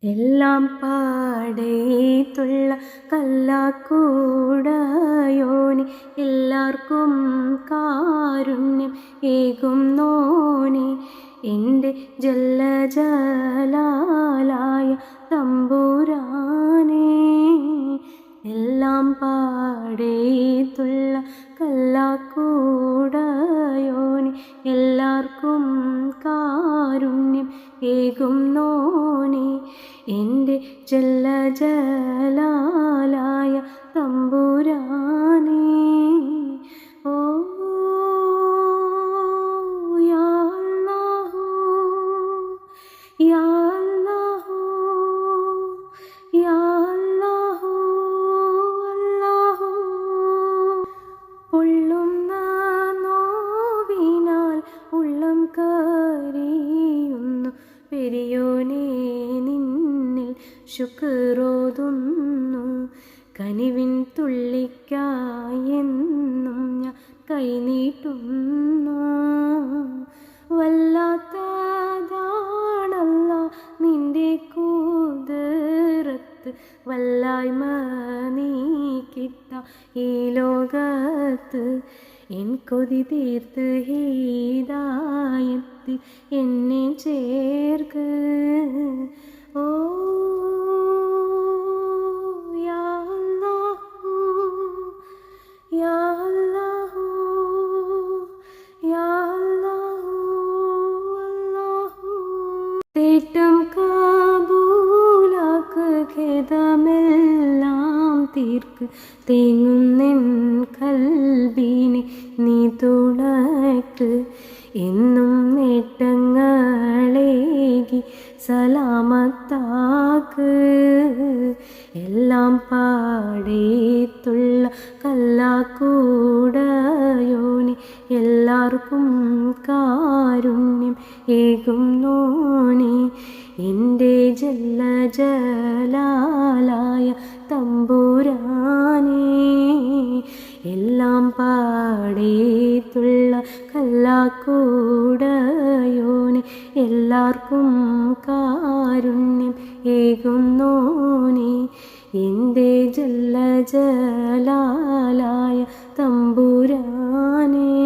എല്ലാം പാടേത്തുള്ള കല്ലാക്കൂടയോനി എല്ലാവർക്കും കാരുണ്യം ഏകുന്നോനി എൻ്റെ ജല്ലജലാലായ തമ്പുരാനേ. എല്ലാം പാടേത്തുള്ള കല്ലാക്കൂടയോനി എല്ലാവർക്കും കാരുണ്യം ഏകുന്നോനി എൻ്റെ ജല്ലജലാലായ തമ്പുരാനേ. ഓ യാ അല്ലാഹു യാ അല്ലാഹു യാ അല്ലാഹു അല്ലാഹു. പൊള്ളുന്ന നോവിനാൽ ഉള്ളം കരയുന്നു പെരിയോനേ, നിന്നിൽ ശുക്രോതുന്നു. കനിവിൻ തുള്ളിക്കായെന്നും ഞാൻ കൈനീട്ടുന്നു. വല്ലാത്തതാണല്ല നിന്റെ കൂതറത്ത്, വല്ലായ്മ നീക്കിട്ട ഈ ലോകത്ത്. എൻ കൊതി തീർത്ത് ഹിദായത്ത് എന്നെ ചേർക്ക്. ഓ യാ അല്ലാഹു യാ അല്ലാഹു യാ അല്ലാഹു അല്ലാഹു. തേട്ടം കാബൂലാക്ക്, ഖേദമെല്ലാം തീർക്ക്. തേങ്ങുന്നെൻ കൽബിനെ നീ തുണയ്ക്ക്. എന്നും നേട്ടങ്ങളേകി സലാമത്താക്ക്. എല്ലാം പാടേത്തുള്ള കല്ലാക്കൂടയോനി എല്ലാവർക്കും കാരുണ്യം ഏകുന്നോനി എൻ്റെ ജല്ലജലാലായ തമ്പുരാനേ. എല്ലാം പാടേത്തുള്ള കല്ലാക്കൂടയോനി എല്ലാവർക്കും കാരുണ്യം ഏകുന്നോനി എൻ്റെ ജല്ലജലാലായ തമ്പുരാനേ.